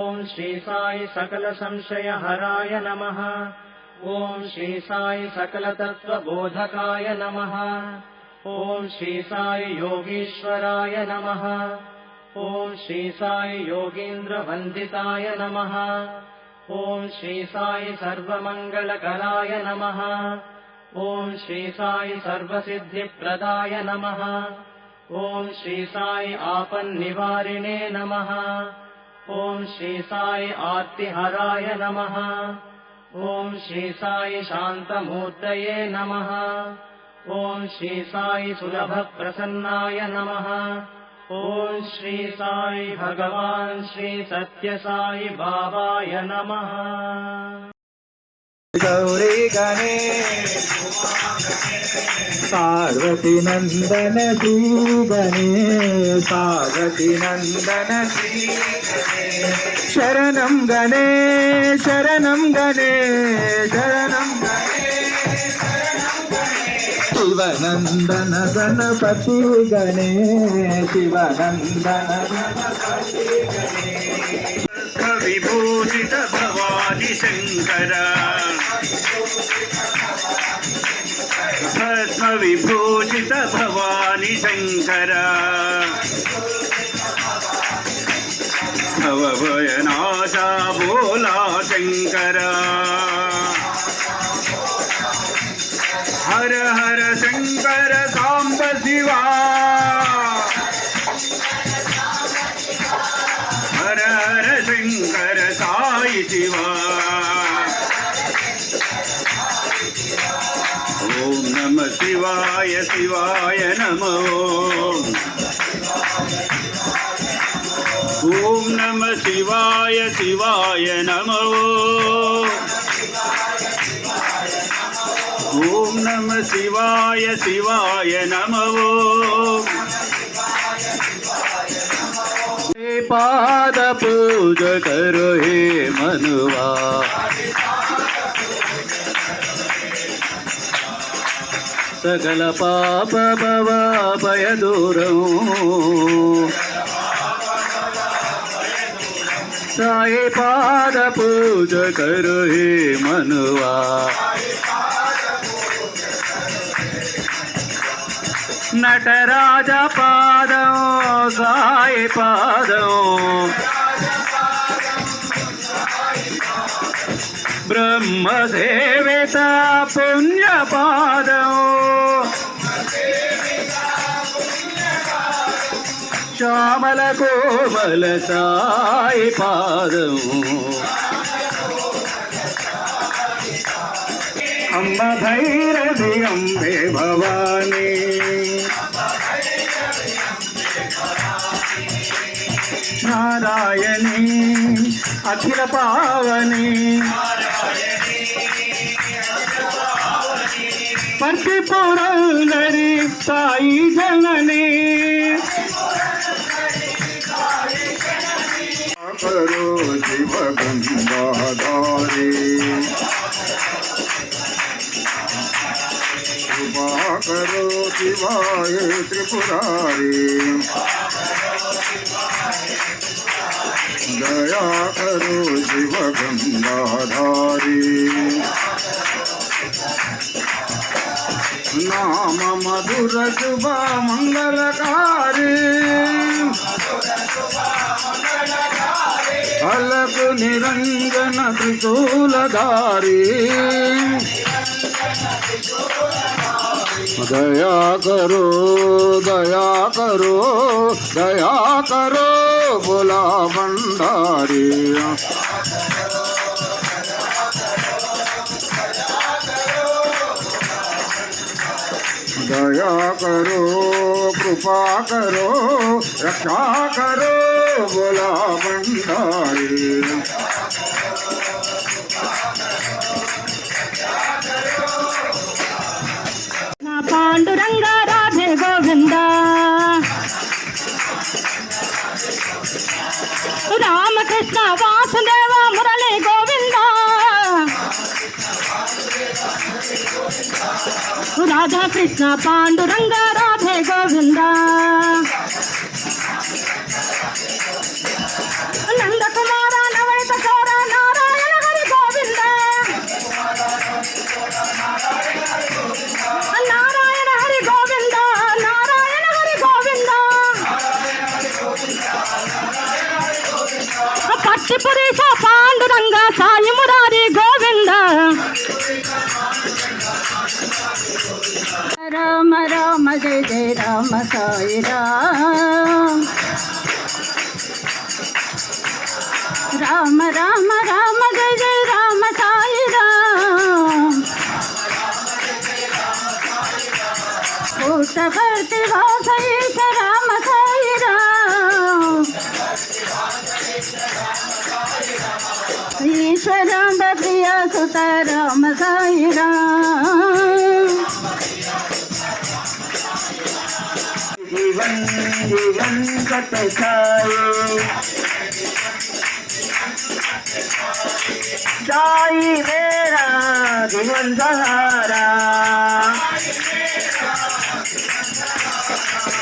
ओम श्री साई सकल संशय हराय नमः। ओम श्री साई सकल तत्व बोधकाय नमः। ओम श्री साई योगीश्वराय नमः। ओम श्री साई योगींद्र वंदिताय नमः। ओम श्री साई सर्वमंगलकराय नमः। ओम श्री साई सर्वसिद्धिप्रदाय नमः। ओम श्री साई आपन्निवारिणे नमः। ओम श्री साई आर्तिहराय नमः। ओम श्री साई शांतमूर्तये नमः। ओम श्री साई सुलभ प्रसन्नाय नमः। ओम श्री साई भगवान श्री सत्य साई बाबाय नमः। गौरी गणेश पार्वती नंदन श्री गणेश पार्वती नंदन श्री गणेश शरणं गणेश शरणं गणेश शरणं गणेश शिवनंदन गणपति गणेश शिवनंदन गणपति गणेश विभूषित भवानी शंकर भस्म विभूषित भवानी शंकर भवभयनाशा भोला शंकर हर हर शंकर सांब शिवा हर हर शंकर साई शिवा ओम नमः शिवाय शिवाय नमः ओम नमः शिवाय शिवाय नमः ओम नमः शिवाय शिवाय नमः पाद पूज करो हे मनुआ सकल पाप भव भय दूरं साई पाद पूज करो हे मनुआ नटराज पादों साई पादों ब्रह्म सेविता पुण्य पादों श्यामल कोमल साई पादों अम्बा भैरवी अम्बे भवानी नारायणी अखिल पावनी प्रतिपुरंदरी साई जननी करो शिव गंगाधारी कृपा करो शिवाय त्रिपुरारी दया करो शिव गंगाधारी नाम मधुर शुभ मंगलकारी अलग निरंजन त्रिशूलधारी दया करो दया करो दया करो बोला भंडारी दया करो कृपा करो रक्षा करो बोला भंडारी पांडुरंग राधे गोविंदा रामकृष्ण वासुदेव मुरली गोविंदा राधा कृष्ण पांडुरंग राधे गोविंदा नंद कुमार భక్తిపురీశ పాండురంగ సాయి మురారి గోవింద రామ రామ జయ జయ రామ సాయి రామ రామ రామ రామ జయ జయ రామ సాయి రామ పుట్టపర్తి వాసీశ రామ సాయి రామ ఈశ్వరాంబ ప్రియ సుత రామ సాయి రామ जीवन जीवन कट साई साई मेरा जीवन सहारा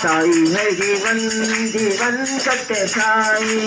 साई है जीवन जीवन कट साई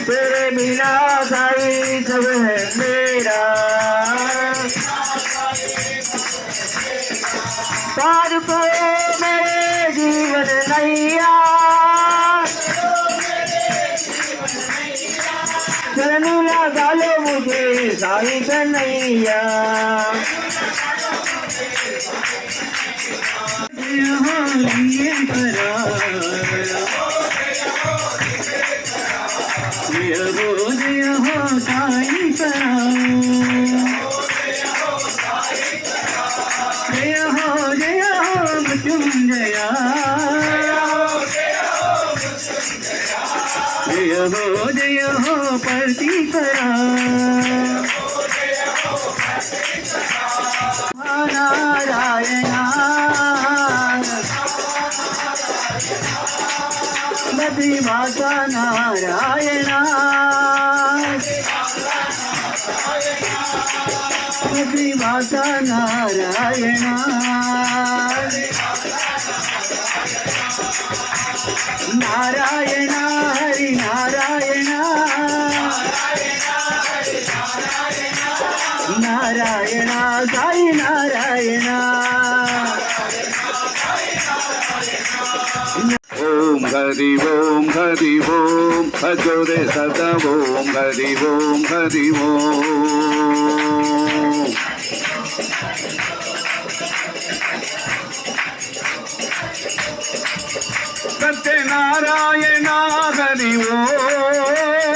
तेरे बिना साई सब है मेरा पार को मेरे जीवन नैया चरण लगा लो मुझे साई कन्हैया जय हो परतीकरा नारायण नदी माता नारायण नदी माता नारायण नारायण हरि नारायण नारायण साई नारायण ओम हरि ओम भजो रे सदा ओम हरि ओम सत्यनारायण हरि ओम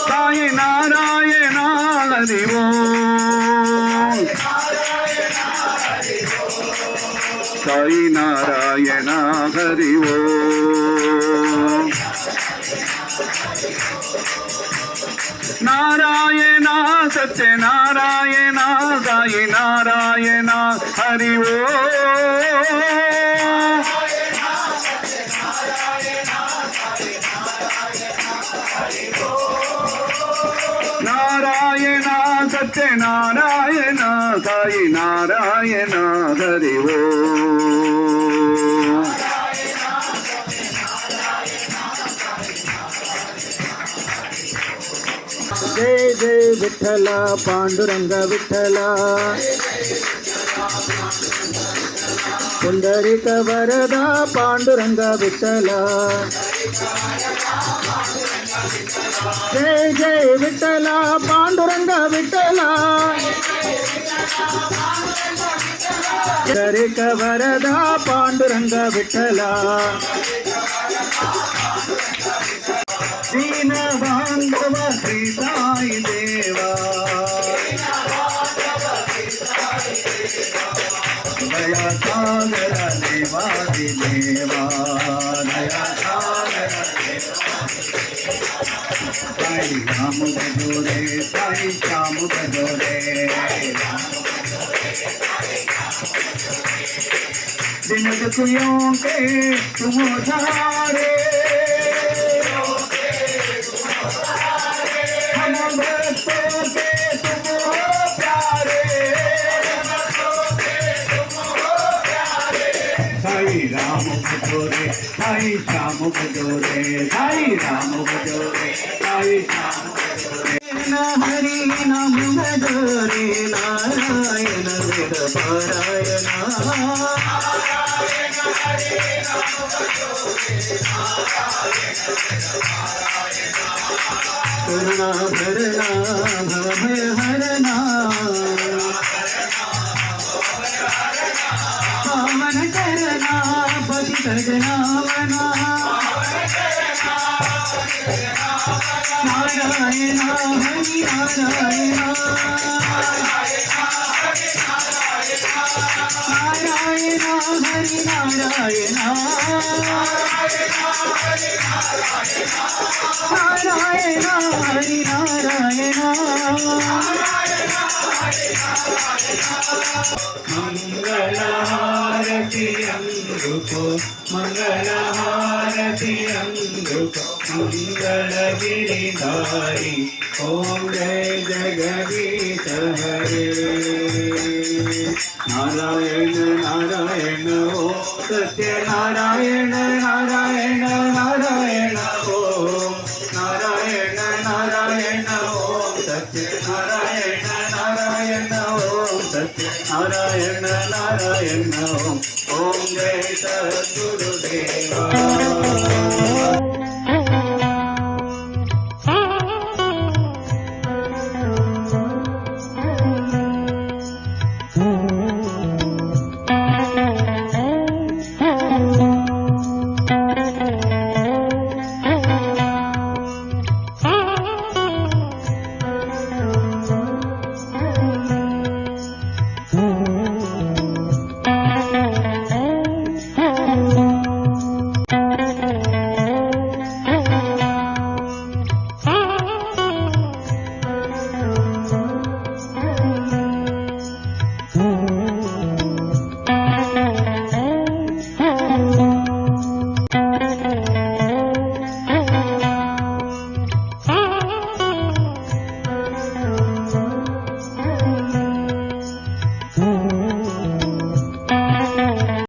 साई नारायण हरि ओम साई नारायण हरि ओम नारायण सत्यनारायण साई नारायण हरि ओम नारायण सत्यनारायण साई नारायण हरि ओम जय जय विठ्ठला पांडुरंग विठ्ठला पुंडरीक वरदा पांडुरंग विठ्ठला जय जय विठ्ठला पांडुरंग विठ्ठला पुंडरीक वरदा पांडुरंग विठ्ठला दीन बांधव श्री साई देवा दया सागर देवादि देवा दया सागर साई राम भजो रे साई श्याम भजो रे दिन दुखियों के तुम उधारे साई राम भजो रे साई श्याम भजो रे साई राम भजो रे साई श्याम भजो रे हरि नाम भजो रे नारायण वेद पारायण करुणा भरना भय हरना पावन करना पति सजना मना नारायण हरि नारायण नारायण हरि नारायण नारायण हरि नारायण मंगलहारति अंगुको मंगलहारति अंगुको मंगल गिरिधारी ओम जय जगदीश हरे नारायण नारायण ओ सत्य नारायण नारायण नारायण ओम नारायण नारायण ओम सत्य नारायण नारायण ओम सत्य नारायण नारायण ओम जय सद्गुरुदेवा